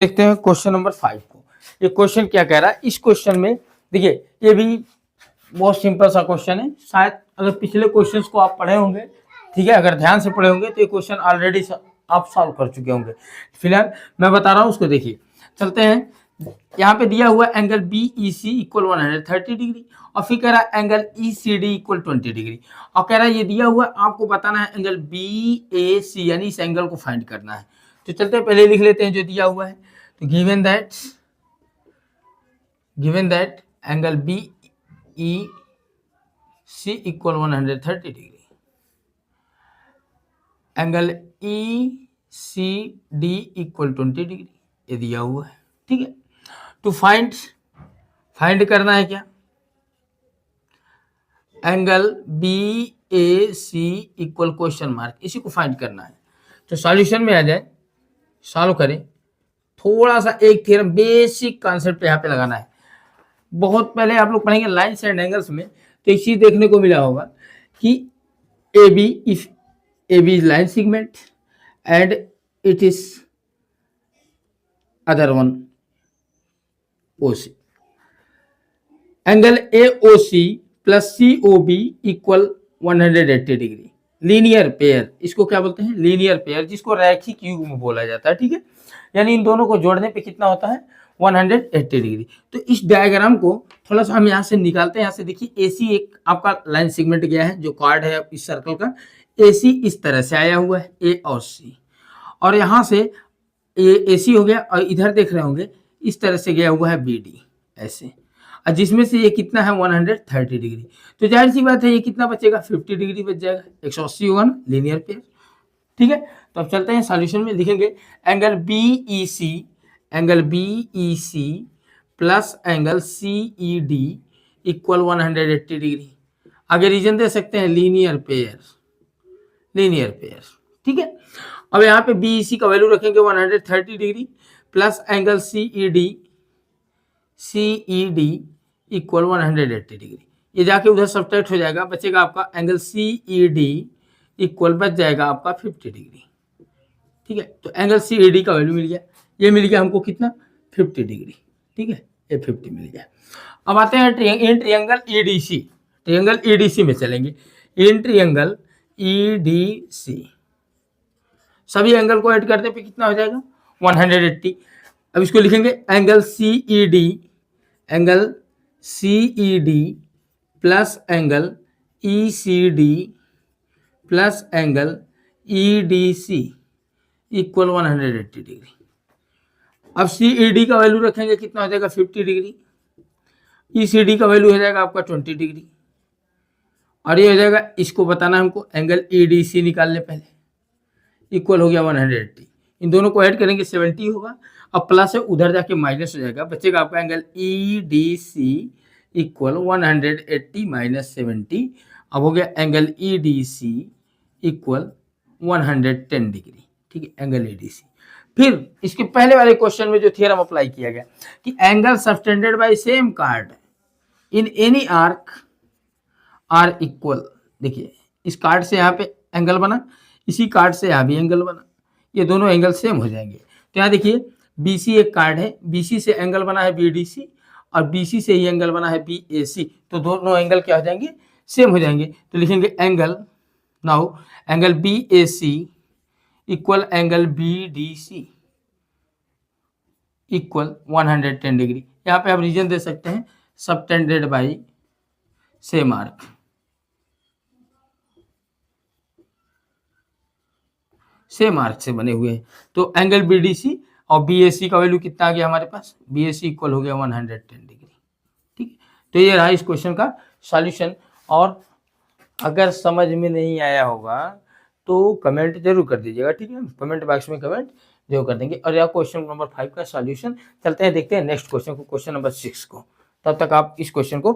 देखते हैं question number 5 को। ये क्वेश्चन क्या कह रहा है इस क्वेश्चन में, देखिए ये भी बहुत सिंपल सा क्वेश्चन है। शायद अगर पिछले क्वेश्चंस को आप पढ़े होंगे, ठीक है, अगर ध्यान से पढ़े होंगे तो ये क्वेश्चन ऑलरेडी आप सॉल्व कर चुके होंगे। फिलहाल मैं बता रहा हूँ उसको, देखिए चलते हैं। यहाँ पे दिया हुआ angle B E C equal 130 degree और फिर कह रहा है angle E C D equal 20 degree और कह रहा है ये दिया हुआ आपको बताना है एंगल बी ए सी, यानी इस एंगल को फाइंड करना है। तो चलते हैं पहले लिख लेते हैं जो दिया हुआ है। तो given that angle BEC equal 130 degree, angle ECD equal 20 degree, ये दिया हुआ है, ठीक है। तो फाइंड करना है क्या, angle BAC equal question mark, इसी को फाइंड करना है। तो सॉल्यूशन में आ जाए, सॉल्व करें। थोड़ा सा एक थ्योरम बेसिक कॉन्सेप्ट यहाँ पे लगाना है। बहुत पहले आप लोग पढ़ेंगे लाइन्स एंड एंगल्स में, तो एक चीज देखने को मिला होगा कि AB, if AB is line segment and it is other one OC, angle AOC plus COB equal 180 degree, linear pair, इसको क्या बोलते हैं, लीनियर पेयर, जिसको रैखिक युग्म में बोला जाता है, ठीक है। यानी इन दोनों को जोड़ने पे कितना होता है, 180 डिग्री। तो इस डायग्राम को थोड़ा सा हम यहाँ से निकालते हैं। यहाँ से देखिए AC एक आपका लाइन सेगमेंट गया है, जो कार्ड है इस सर्कल का, AC इस तरह से आया हुआ है A और C, और यहाँ से ये AC हो गया और इधर देख रहे होंगे इस तरह से गया हुआ है BD ऐसे, और जिसमें से ये कितना है 130 डिग्री। तो जाहिर सी बात है ये कितना बचेगा, 50 डिग्री बच जाएगा, 180 होगा ना, लीनियर पेयर, ठीक है। तो अब चलते हैं सॉल्यूशन में, लिखेंगे angle BEC plus angle CED equal 180 degree. आगे रीजन दे सकते हैं लीनियर पेयर, ठीक है। अब यहाँ पे BEC का वैल्यू रखेंगे 130 degree plus angle CED equal 180 degree. ये जाके उधर सब्ट्रैक्ट हो जाएगा, बचेगा आपका एंगल CED इक्वल बच जाएगा आपका 50 डिग्री, ठीक है। तो एंगल CED का वैल्यू मिल गया, ये मिल गया हमको कितना, 50 डिग्री, ठीक है, ये 50 मिल गया। अब आते हैं ट्रायंगल EDC में चलेंगे। इन ट्रायंगल EDC सभी एंगल को ऐड करने पे कितना हो जाएगा, 180। अब इसको लिखेंगे angle CED plus angle ECD plus angle EDC equal 180 degree. अब CED का वैल्यू रखेंगे कितना हो जाएगा, 50 डिग्री, ECD का वैल्यू हो जाएगा आपका 20 डिग्री, और ये हो जाएगा, इसको बताना हमको एंगल EDC निकालने पहले, इक्वल हो गया 180। इन दोनों को ऐड करेंगे 70 होगा, अब प्लस है उधर जाके माइनस हो जाएगा, बचेगा आपका एंगल EDC इक्वल 180 माइनस 70। अब हो गया एंगल EDC इक्वल 110 डिग्री, ठीक है, एंगल EDC। फिर इसके पहले वाले क्वेश्चन में जो थ्योरम अप्लाई किया गया कि angle subtended by same chord in any arc are equal, देखिए इस कार्ड से यहाँ पे एंगल बना, इसी कार्ड से यहाँ भी एंगल बना, ये दोनों एंगल सेम हो जाएंगे। तो यहाँ देखिए BC एक कार्ड है, BC से एंगल बना है BDC और BC से ही एंगल बना है BAC, तो दोनों एंगल क्या हो जाएंगे, सेम हो जाएंगे। तो लिखेंगे angle, now angle BAC equal angle BDC equal 110 degree. यहाँ पे आप रीजन दे सकते हैं subtended by same arc, same arc से बने हुए हैं। तो एंगल BDC और BAC का वैल्यू कितना आ गया हमारे पास, BAC इक्वल हो गया 110 डिग्री, ठीक है। तो ये रहा इस क्वेश्चन का सॉल्यूशन। और अगर समझ में नहीं आया होगा तो कमेंट जरूर कर दीजिएगा, ठीक है, कमेंट बॉक्स में कमेंट जरूर कर देंगे। और यह क्वेश्चन नंबर 5 का सॉल्यूशन। चलते हैं देखते हैं नेक्स्ट क्वेश्चन को, क्वेश्चन नंबर 6 को। तब तक आप इस क्वेश्चन को